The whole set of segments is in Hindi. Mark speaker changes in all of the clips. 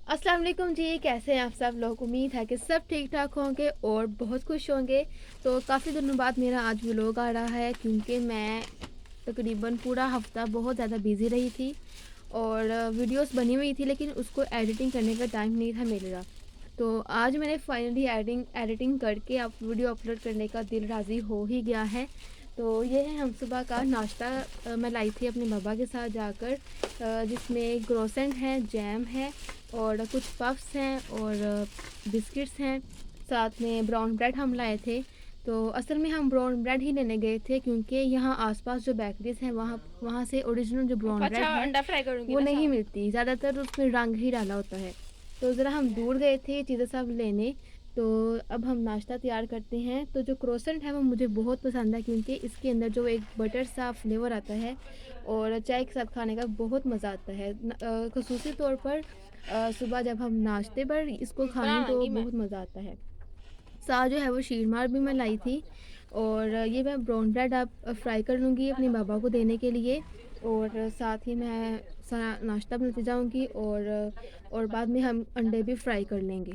Speaker 1: अस्सलाम वालेकुम जी, कैसे हैं आप सब लोग। उम्मीद है कि सब ठीक ठाक होंगे और बहुत खुश होंगे। तो काफ़ी दिनों बाद मेरा आज व्लॉग आ रहा है क्योंकि मैं तकरीबन पूरा हफ़्ता बहुत ज़्यादा बिज़ी रही थी और वीडियोस बनी हुई थी, लेकिन उसको एडिटिंग करने का टाइम नहीं था मेरा। तो आज मैंने फाइनली एडिटिंग करके अब वीडियो अपलोड करने का दिल राज़ी हो ही गया है। तो ये है हम सुबह का नाश्ता। मैं लाई थी अपने बाबा के साथ जाकर, जिसमें क्रोसेंट है, जैम है और कुछ पफ्स हैं और बिस्किट्स हैं। साथ में ब्राउन ब्रेड हम लाए थे। तो असल में हम ब्राउन ब्रेड ही लेने गए थे क्योंकि यहाँ आसपास जो बेकरीज हैं वहाँ वहाँ से ओरिजिनल जो ब्राउन ब्रेड
Speaker 2: अच्छा,
Speaker 1: है
Speaker 2: अंडा फ्राई करूँगी
Speaker 1: वो
Speaker 2: ना
Speaker 1: नहीं
Speaker 2: साथ।
Speaker 1: मिलती, ज़्यादातर उसमें रंग ही डाला होता है। तो ज़रा हम दूर गए थे ये चीज़ें सब लेने। तो अब हम नाश्ता तैयार करते हैं। तो जो क्रोसेंट है वो मुझे बहुत पसंद है क्योंकि इसके अंदर जो एक बटर सा फ्लेवर आता है और चाय के साथ खाने का बहुत मज़ा आता है। ख़ुसूसी तौर पर सुबह जब हम नाश्ते पर इसको खाएँ
Speaker 2: बना
Speaker 1: तो
Speaker 2: लाँगी मैं।
Speaker 1: बहुत मज़ा आता है। साथ जो है वो शीरमार भी मैं लाई थी और ये मैं ब्राउन ब्रेड अब फ्राई कर लूँगी अपने बाबा को देने के लिए। और साथ ही मैं सारा नाश्ता बनाती जाऊँगी और बाद में हम अंडे भी फ्राई कर लेंगे।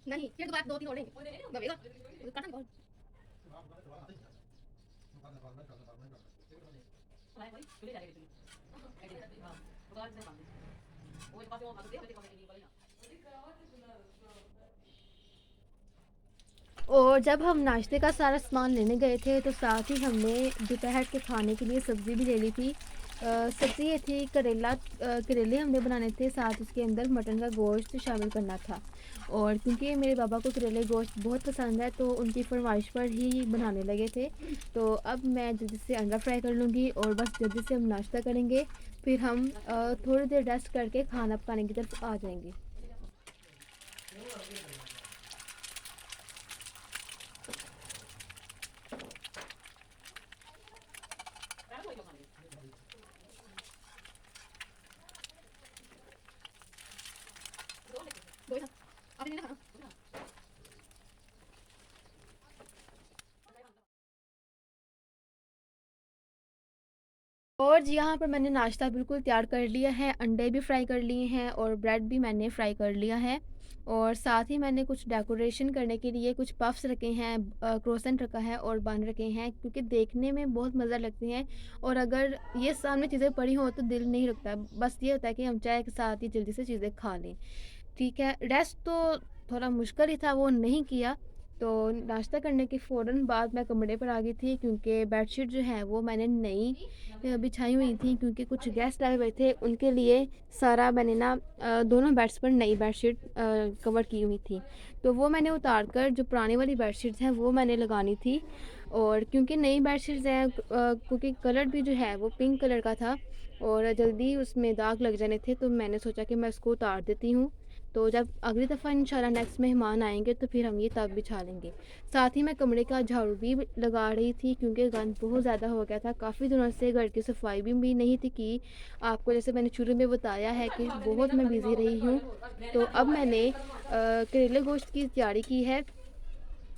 Speaker 1: नहीं, फिर तो बात 2-3 और लेंगे। दबेगा, काटन बहुत। और जब हम नाश्ते का सारा सामान लेने गए थे तो साथ ही हमने दोपहर के खाने के लिए सब्ज़ी भी ले ली थी। सब्ज़ी ये थी करेले हमने बनाने थे, साथ उसके अंदर मटन का गोश्त शामिल करना था। और क्योंकि मेरे बाबा को करेले गोश्त बहुत पसंद है तो उनकी फरमाइश पर ही बनाने लगे थे। तो अब मैं जल्दी से अंडा फ्राई कर लूँगी और बस जल्दी से हम नाश्ता करेंगे। फिर हम थोड़ी देर रेस्ट करके खाना पकाने की तरफ आ जाएंगे। और जी यहाँ पर मैंने नाश्ता बिल्कुल तैयार कर लिया है, अंडे भी फ्राई कर लिए हैं और ब्रेड भी मैंने फ्राई कर लिया है। और साथ ही मैंने कुछ डेकोरेशन करने के लिए कुछ पफ्स रखे हैं, क्रोसेंट रखा है और बन रखे हैं क्योंकि देखने में बहुत मज़ा लगते हैं। और अगर ये सामने चीज़ें पड़ी हों तो दिल नहीं रुकता, बस ये होता है कि हम चाय के साथ ही जल्दी से चीज़ें खा लें। ठीक है, रेस्ट तो थोड़ा मुश्किल ही था, वो नहीं किया। तो नाश्ता करने के फ़ौरन बाद मैं कमरे पर आ गई थी क्योंकि बेडशीट जो है वो मैंने नई बिछाई हुई थी क्योंकि कुछ गेस्ट आए हुए थे, उनके लिए सारा मैंने ना दोनों बेड्स पर नई बेडशीट कवर की हुई थी। तो वो मैंने उतार कर जो पुरानी वाली बेडशीट्स हैं वो मैंने लगानी थी। और क्योंकि नई बेडशीट्स हैं, क्योंकि कलर भी जो है वो पिंक कलर का था और जल्दी उसमें दाग लग जाने थे, तो मैंने सोचा कि मैं इसको उतार देती हूँ। तो जब अगली दफ़ा इंशाल्लाह नेक्स्ट मेहमान आएँगे तो फिर हम ये तब बिछा लेंगे। साथ ही मैं कमरे का झाड़ू भी लगा रही थी क्योंकि गंद बहुत ज़्यादा हो गया था। काफ़ी दिनों से घर की सफाई भी नहीं थी की। आपको जैसे मैंने शुरू में बताया है कि बहुत मैं बिज़ी रही हूँ। तो अब मैंने करेले गोश्त की तैयारी की है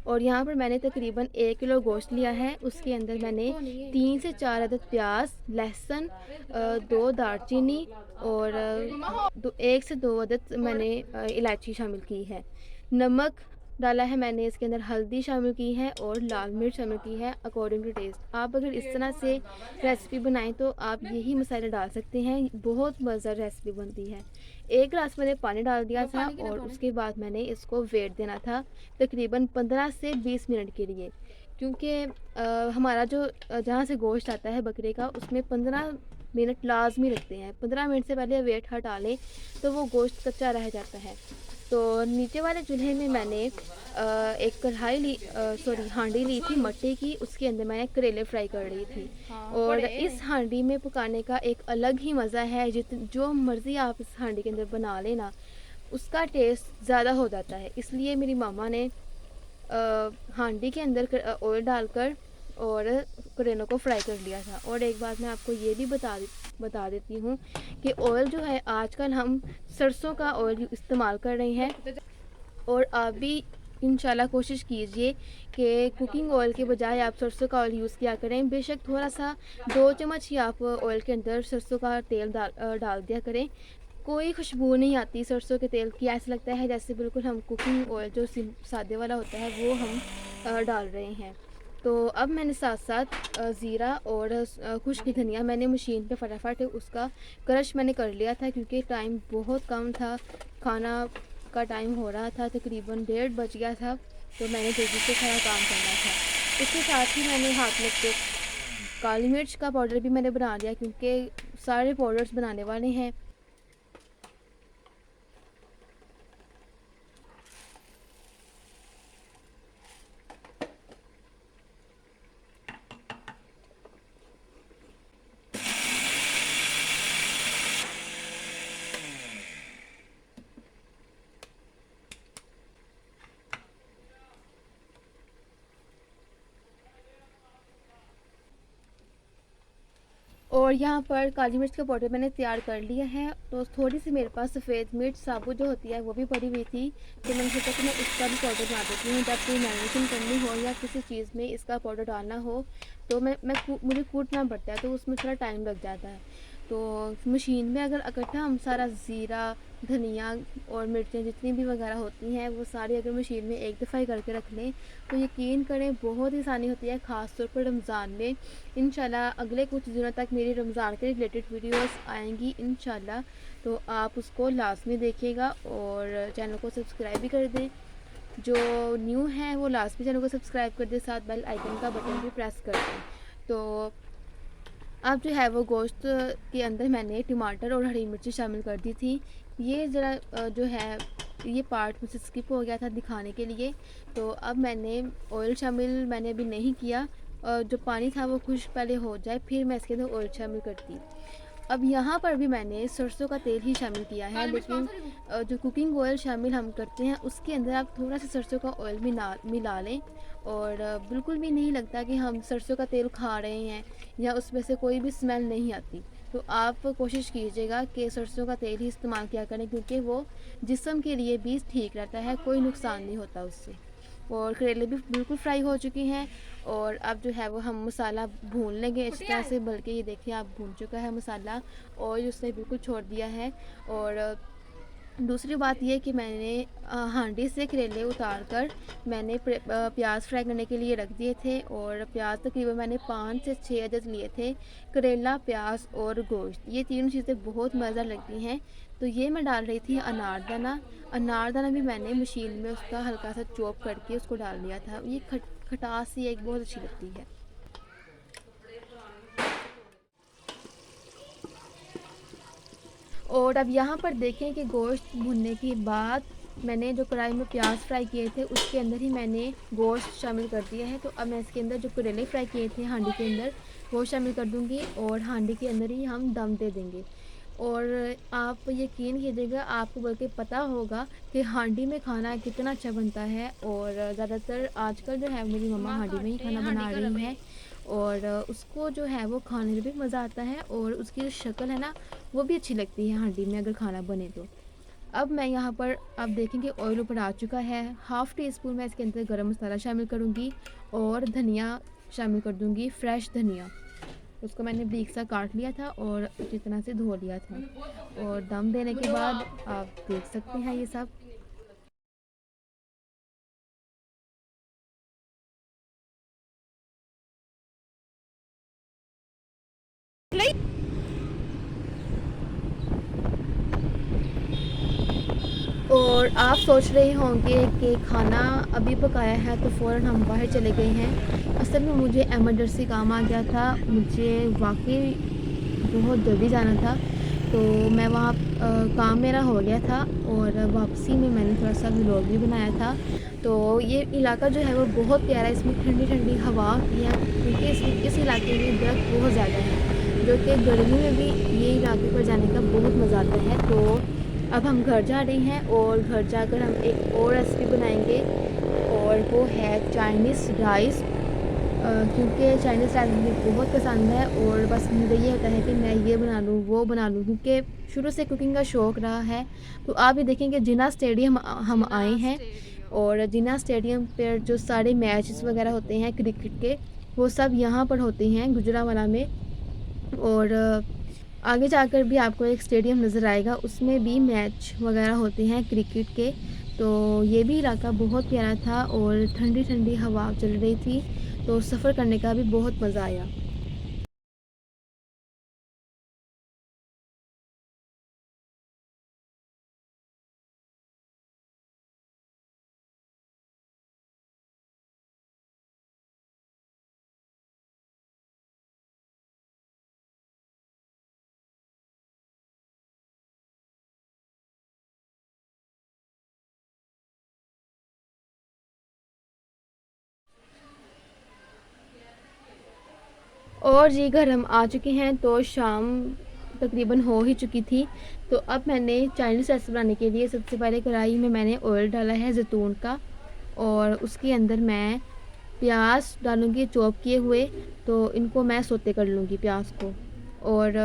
Speaker 1: और यहाँ पर मैंने तकरीबन 1 किलो गोश्त लिया है। उसके अंदर मैंने 3 से 4 अदद प्याज, लहसुन, 2 दालचीनी और 1 से 2 अदद मैंने इलायची शामिल की है। नमक डाला है मैंने, इसके अंदर हल्दी शामिल की है और लाल मिर्च शामिल की है अकॉर्डिंग टू टेस्ट। आप अगर इस तरह से रेसिपी बनाएं तो आप यही मसाले डाल सकते हैं, बहुत मज़ा रेसिपी बनती है। 1 गिलास मैंने पानी डाल दिया था और उसके बाद मैंने इसको वेट देना था तकरीबन 15 से 20 मिनट के लिए, क्योंकि हमारा जो जहाँ से गोश्त आता है बकरे का उसमें 15 मिनट लाजमी लगते हैं। 15 मिनट से पहले वेट हटा लें तो वो गोश्त कच्चा रह जाता है। तो नीचे वाले चूल्हे में मैंने एक कढ़ाई ली, सॉरी हांडी ली थी मट्टी की, उसके अंदर मैंने करेले फ्राई कर रही थी।
Speaker 2: हाँ,
Speaker 1: और
Speaker 2: बड़े
Speaker 1: इस हांडी में पकाने का एक अलग ही मज़ा है। जो मर्ज़ी आप इस हांडी के अंदर बना लेना उसका टेस्ट ज़्यादा हो जाता है। इसलिए मेरी मामा ने हांडी के अंदर ऑयल डालकर और करेलों को फ्राई कर लिया था। और एक बात मैं आपको ये भी बता देती हूँ कि ऑयल जो है आजकल हम सरसों का ऑयल इस्तेमाल कर रहे हैं और आप भी इंशाल्लाह कोशिश कीजिए कि कुकिंग ऑयल के बजाय आप सरसों का ऑयल यूज़ किया करें। बेशक थोड़ा-सा 2 चम्मच ही आप ऑयल के अंदर सरसों का तेल डाल दिया करें। कोई खुशबू नहीं आती सरसों के तेल की, ऐसा लगता है जैसे बिल्कुल हम कुकिंग ऑयल जो सादे वाला होता है वो हम डाल रहे हैं। तो अब मैंने साथ-साथ ज़ीरा और खुश्क धनिया मैंने मशीन पे फटाफट उसका क्रश मैंने कर लिया था, क्योंकि टाइम बहुत कम था, खाना का टाइम हो रहा था, तकरीबन 1:30 बज गया था, तो मैंने जल्दी से सारा काम करना था। इसके साथ ही मैंने हाथ में के काली मिर्च का पाउडर भी मैंने बना लिया, क्योंकि सारे पाउडर्स बनाने वाले हैं। और यहाँ पर काली मिर्च का पाउडर मैंने तैयार कर लिया है। तो थोड़ी सी मेरे पास सफ़ेद मिर्च साबुत जो होती है वो भी पड़ी हुई थी, तो मैंने सोचा कि मैं उसका भी पाउडर बना देती हूँ। जब कोई मैरिनेशन करनी हो या किसी चीज़ में इसका पाउडर डालना हो तो मुझे कूटना पड़ता है, तो उसमें थोड़ा टाइम लग जाता है। तो मशीन में अगर इकट्ठा हम सारा ज़ीरा, धनिया और मिर्चें जितनी भी वगैरह होती हैं वो सारी अगर मशीन में एक दफ़ा ही करके रख लें तो यकीन करें बहुत ही आसानी होती है, ख़ास तौर पर रमज़ान में। इंशाल्लाह अगले कुछ दिनों तक मेरी रमज़ान के रिलेटेड वीडियोस आएंगी इंशाल्लाह, तो आप उसको लाजमी देखिएगा और चैनल को सब्सक्राइब भी कर दें। जो न्यू है वो लाजमी चैनल को सब्सक्राइब कर दें, साथ बेल आइकन का बटन भी प्रेस कर दें। तो अब जो है वो गोश्त के अंदर मैंने टमाटर और हरी मिर्ची शामिल कर दी थी। ये ज़रा जो है ये पार्ट मुझसे स्किप हो गया था दिखाने के लिए। तो अब मैंने ऑयल शामिल मैंने अभी नहीं किया, जो पानी था वो खुश्क पहले हो जाए फिर मैं इसके अंदर ऑयल शामिल करती। अब यहाँ पर भी मैंने सरसों का तेल ही शामिल किया है, लेकिन जो कुकिंग ऑयल शामिल हम करते हैं उसके अंदर आप थोड़ा सा सरसों का ऑयल मिला लें, और बिल्कुल भी नहीं लगता कि हम सरसों का तेल खा रहे हैं या उसमें से कोई भी स्मेल नहीं आती। तो आप कोशिश कीजिएगा कि सरसों का तेल ही इस्तेमाल किया करें, क्योंकि वो जिस्म के लिए भी ठीक रहता है, कोई नुकसान नहीं होता उससे। और करेले भी बिल्कुल फ्राई हो चुकी हैं, और अब जो है वो हम मसाला भून लेंगे अच्छी तरह से। बल्कि ये देखिए आप भून चुका है मसाला, और उसने बिल्कुल छोड़ दिया है। और दूसरी बात ये कि मैंने हांडी से करेले उतार कर मैंने प्याज फ्राई करने के लिए रख दिए थे, और प्याज तकरीबन मैंने 5 से 6 अदद लिए थे। करेला, प्याज और गोश्त, ये तीनों चीज़ें बहुत मज़ा लगती हैं। तो ये मैं डाल रही थी अनारदाना। अनारदाना भी मैंने मशीन में उसका हल्का सा चॉप करके उसको डाल दिया था। ये खटास सी एक बहुत अच्छी लगती है। और अब यहाँ पर देखें कि गोश्त भुनने के बाद मैंने जो कढ़ाई में प्याज फ्राई किए थे उसके अंदर ही मैंने गोश्त शामिल कर दिया है। तो अब मैं इसके अंदर जो करेले फ्राई किए थे हांडी के अंदर वो शामिल कर दूँगी, और हांडी के अंदर ही हम दम दे देंगे। और आप यकीन कीजिएगा आपको बल्कि पता होगा कि हांडी में खाना कितना अच्छा बनता है। और ज़्यादातर आजकल जो है मेरी मम्मा हांडी में ही खाना बना रही हैं, और उसको जो है वो खाने में भी मज़ा आता है, और उसकी जो शक्ल है ना वो भी अच्छी लगती है हांडी में अगर खाना बने तो। अब मैं यहाँ पर आप देखेंगे ऑयल ऊपर आ चुका है। हाफ़ टी स्पून मैं इसके अंदर गरम मसाला शामिल करूँगी, और धनिया शामिल कर दूँगी, फ्रेश धनिया। उसको मैंने बारीक सा काट लिया था और अच्छी तरह से धो लिया था। और दम देने के बाद आप देख सकते हैं ये सब। और आप सोच रहे होंगे कि खाना अभी पकाया है तो फ़ौरन हम बाहर चले गए हैं। असल में मुझे इमरजेंसी काम आ गया था, मुझे वाकई बहुत जल्दी जाना था। तो मैं वहाँ काम मेरा हो गया था, और वापसी में मैंने थोड़ा सा व्लॉग भी बनाया था। तो ये इलाका जो है वो बहुत प्यारा है, इसमें ठंडी ठंडी हवा आती है, क्योंकि इस इलाके में दरख्त बहुत ज़्यादा है, जो कि गर्मी में भी ये इलाके पर जाने का बहुत मज़ा आता है। तो अब हम घर जा रहे हैं, और घर जाकर हम एक और रेसिपी बनाएंगे, और वो है चाइनीज़ राइस। क्योंकि चाइनीज़ राइस मुझे बहुत पसंद है, और बस मुझे ये होता है कि मैं ये बना लूँ वो बना लूँ, क्योंकि शुरू से कुकिंग का शौक़ रहा है। तो आप ये देखें कि जिन्ना स्टेडियम हम आए हैं, और जिन्ना स्टेडियम पर जो सारे मैचेस वगैरह होते हैं क्रिकेट के, वो सब यहाँ पर होते हैं गुजरांवाला में। और आगे जाकर भी आपको एक स्टेडियम नज़र आएगा, उसमें भी मैच वगैरह होते हैं क्रिकेट के। तो ये भी इलाका बहुत प्यारा था और ठंडी ठंडी हवा चल रही थी, तो सफ़र करने का भी बहुत मज़ा आया। और जी घर हम आ चुके हैं, तो शाम तकरीबन हो ही चुकी थी। तो अब मैंने चाइनीज़ रेसिपी बनाने के लिए सबसे पहले कढ़ाई में मैंने ऑयल डाला है ज़ैतून का, और उसके अंदर मैं प्याज डालूँगी चॉप किए हुए। तो इनको मैं सौते कर लूँगी प्याज को। और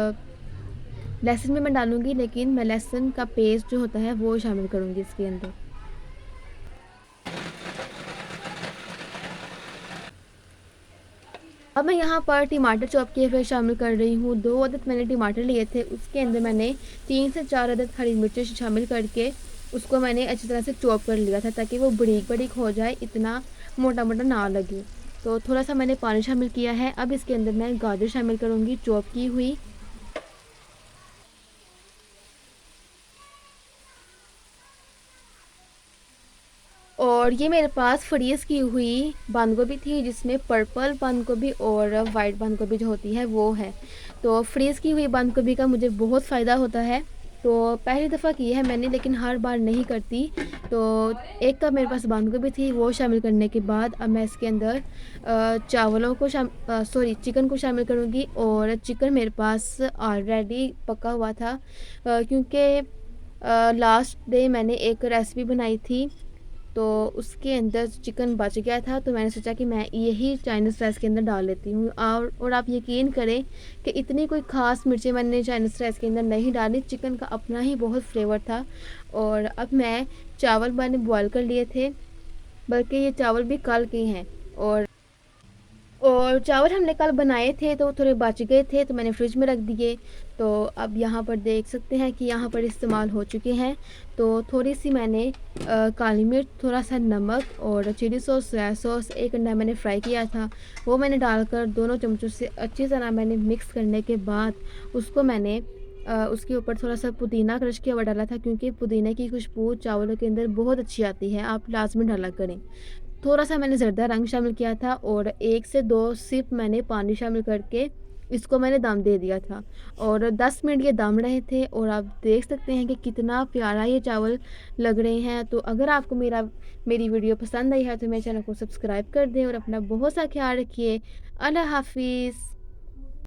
Speaker 1: लहसुन भी मैं डालूँगी, लेकिन मैं लहसुन का पेस्ट जो होता है वो शामिल करूँगी इसके अंदर। अब मैं यहाँ पर टमाटर चॉप किए हुए शामिल कर रही हूँ। 2 अदद मैंने टमाटर लिए थे, उसके अंदर मैंने 3 से 4 अदद हरी मिर्चें शामिल करके उसको मैंने अच्छी तरह से चॉप कर लिया था, ताकि वो बारीक-बारीक हो जाए, इतना मोटा-मोटा ना लगे। तो थोड़ा-सा मैंने पानी शामिल किया है। अब इसके अंदर मैं गाजर शामिल करूँगी चॉप की हुई। और ये मेरे पास फ्रीज़ की हुई बंद गोभी थी, जिसमें पर्पल बंद गोभी और वाइट बंद गोभी जो होती है वो है। तो फ्रीज़ की हुई बंद गोभी का मुझे बहुत फ़ायदा होता है। तो पहली दफ़ा की है मैंने, लेकिन हर बार नहीं करती। तो एक कप मेरे पास बंद गोभी थी, वो शामिल करने के बाद अब मैं इसके अंदर चावलों को चिकन को शामिल करूँगी। और चिकन मेरे पास ऑलरेडी पका हुआ था, क्योंकि लास्ट डे मैंने एक रेसिपी बनाई थी, तो उसके अंदर चिकन बच गया था। तो मैंने सोचा कि मैं यही चाइनीज़ राइस के अंदर डाल लेती हूँ। और आप यकीन करें कि इतनी कोई ख़ास मिर्चें मैंने चाइनीज़ राइस के अंदर नहीं डाली, चिकन का अपना ही बहुत फ्लेवर था। और अब मैं चावल मैंने बॉयल कर लिए थे, बल्कि ये चावल भी कल के हैं। और चावल हमने कल बनाए थे, तो थोड़े बच गए थे, तो मैंने फ्रिज में रख दिए। तो अब यहाँ पर देख सकते हैं कि यहाँ पर इस्तेमाल हो चुके हैं। तो थोड़ी सी मैंने काली मिर्च, थोड़ा सा नमक और चिली सॉस, सोया सॉस, एक अंडा मैंने फ्राई किया था, वो मैंने डालकर दोनों चम्मचों से अच्छी तरह मैंने मिक्स करने के बाद उसको मैंने उसके ऊपर थोड़ा सा पुदीना क्रश किया हुआ डाला था, क्योंकि पुदीने की खुशबू चावलों के अंदर बहुत अच्छी आती है, आप लाजमी डाला करें। थोड़ा-सा मैंने ज़र्दा रंग शामिल किया था, और 1 से 2 सिप मैंने पानी शामिल करके इसको मैंने दम दे दिया था। और 10 मिनट ये दम रहे थे, और आप देख सकते हैं कि कितना प्यारा ये चावल लग रहे हैं। तो अगर आपको मेरी वीडियो पसंद आई है, तो मेरे चैनल को सब्सक्राइब कर दें और अपना बहुत सा ख्याल रखिए। अल्लाह हाफ़िज़।